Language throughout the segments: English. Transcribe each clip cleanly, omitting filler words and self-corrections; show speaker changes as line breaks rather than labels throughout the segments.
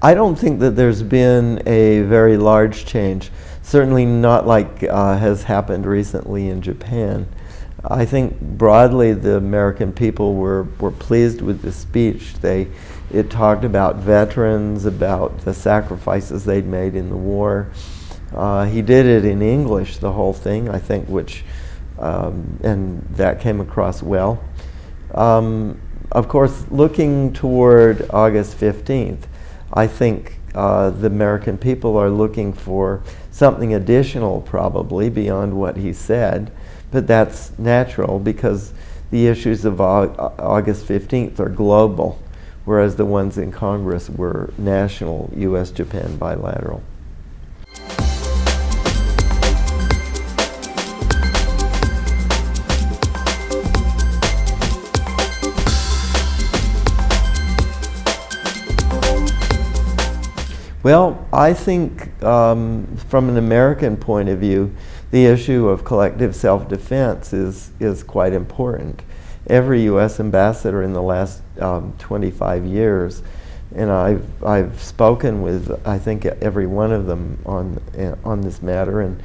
I don't think that there's been a very large change, certainly not like has happened recently in Japan. I think broadly the American people were pleased with the speech. It talked about veterans, about the sacrifices they'd made in the war. He did it in English, the whole thing, I think, and that came across well. Of course, looking toward August 15th, I think the American people are looking for something additional, probably, beyond what he said. But that's natural because the issues of August 15th are global, whereas the ones in Congress were national, U.S.-Japan bilateral. Well, I think from an American point of view, the issue of collective self-defense is quite important. Every U.S. ambassador in the last 25 years, and I've spoken with, I think, every one of them on this matter, and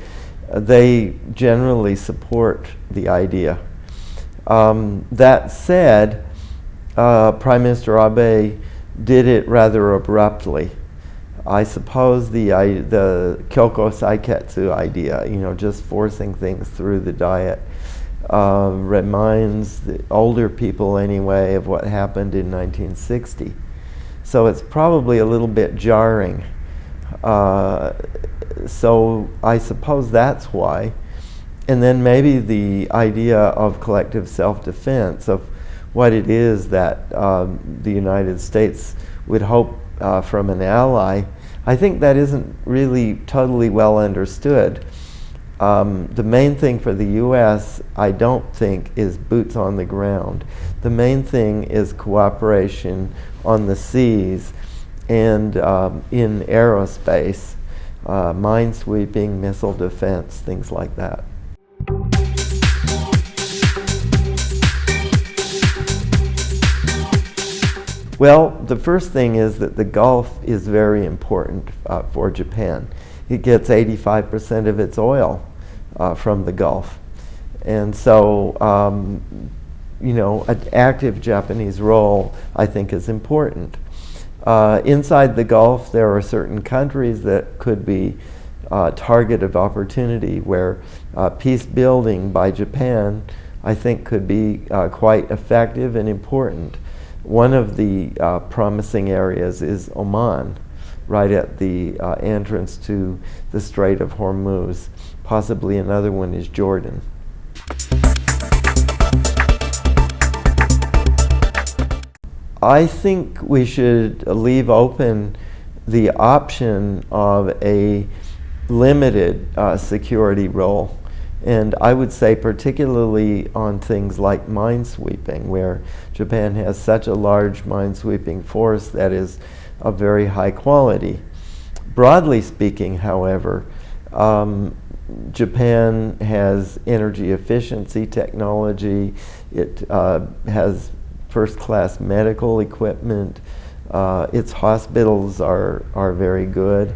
they generally support the idea. That said, Prime Minister Abe did it rather abruptly. I suppose the Kyoko Saiketsu idea, just forcing things through the diet, reminds the older people anyway of what happened in 1960. So it's probably a little bit jarring. So I suppose that's why. And then maybe the idea of collective self-defense, of what it is that the United States would hope from an ally, I think that isn't really totally well understood. The main thing for the U.S., I don't think, is boots on the ground. The main thing is cooperation on the seas and in aerospace, minesweeping, missile defense, things like that. Well, the first thing is that the Gulf is very important for Japan. It gets 85% of its oil from the Gulf. And so, an active Japanese role, I think, is important. Inside the Gulf, there are certain countries that could be target of opportunity where peace building by Japan, I think, could be quite effective and important. One of the promising areas is Oman, right at the entrance to the Strait of Hormuz. Possibly another one is Jordan. I think we should leave open the option of a limited security role. And I would say particularly on things like minesweeping, where Japan has such a large minesweeping force that is of very high quality. Broadly speaking, however, Japan has energy efficiency technology. It has first-class medical equipment. Its hospitals are very good.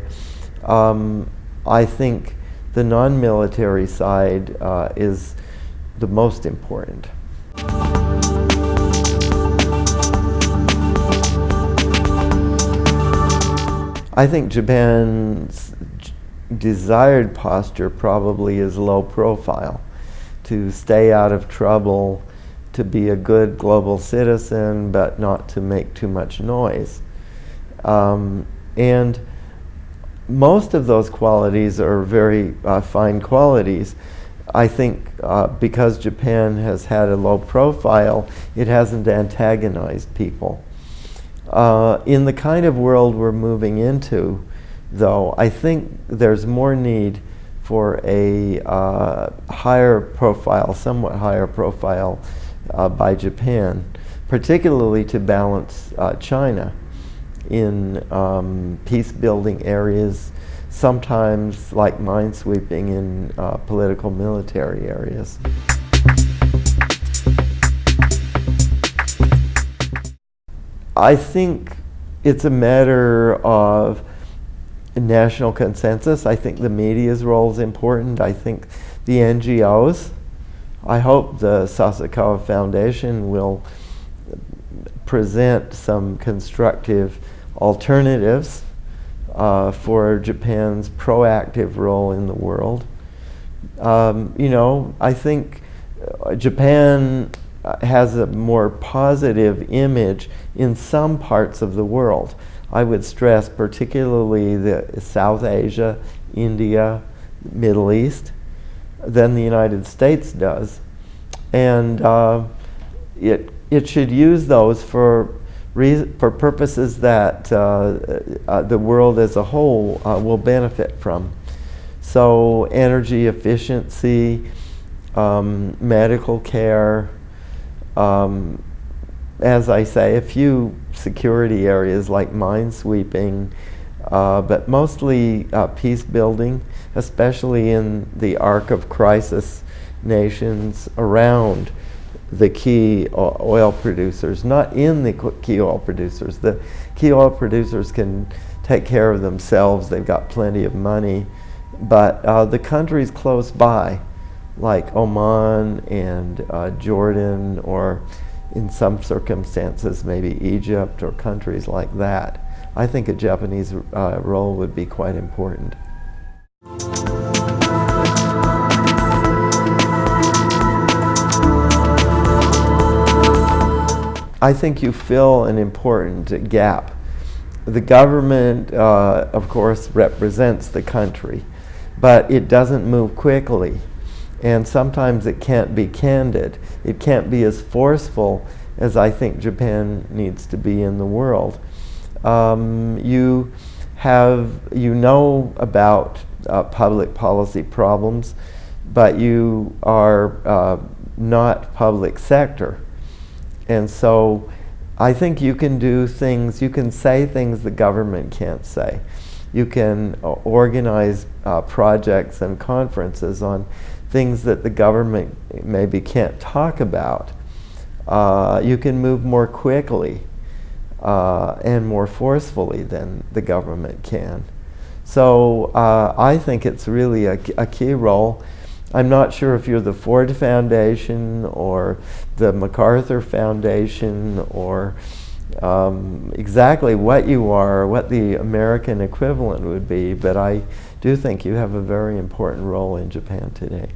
I think the non-military side is the most important. I think Japan's desired posture probably is low profile, to stay out of trouble, to be a good global citizen, but not to make too much noise. And most of those qualities are very fine qualities. I think because Japan has had a low profile, it hasn't antagonized people. In the kind of world we're moving into, though, I think there's more need for a higher profile, somewhat higher profile by Japan, particularly to balance China in peace-building areas, sometimes like minesweeping in political military areas. I think it's a matter of national consensus. I think the media's role is important. I think the NGOs, I hope the Sasakawa Foundation will present some constructive alternatives for Japan's proactive role in the world. You know, I think Japan has a more positive image in some parts of the world. I would stress particularly the South Asia, India, Middle East, than the United States does. And it should use those for purposes that the world as a whole will benefit from. So energy efficiency, medical care, as I say, a few security areas like minesweeping, but mostly peace building, especially in the arc of crisis nations around the key oil producers, not in the key oil producers. The key oil producers can take care of themselves, they've got plenty of money, but the countries close by, like Oman and Jordan, or in some circumstances maybe Egypt or countries like that, I think a Japanese role would be quite important. I think you fill an important gap. The government, of course, represents the country, but it doesn't move quickly. And sometimes it can't be candid. It can't be as forceful as I think Japan needs to be in the world. You know about public policy problems, but you are not public sector. And so I think you can do things, you can say things the government can't say. You can organize projects and conferences on things that the government maybe can't talk about. You can move more quickly and more forcefully than the government can. So I think it's really a key role. I'm not sure if you're the Ford Foundation or the MacArthur Foundation or exactly what you are, what the American equivalent would be, but I do think you have a very important role in Japan today.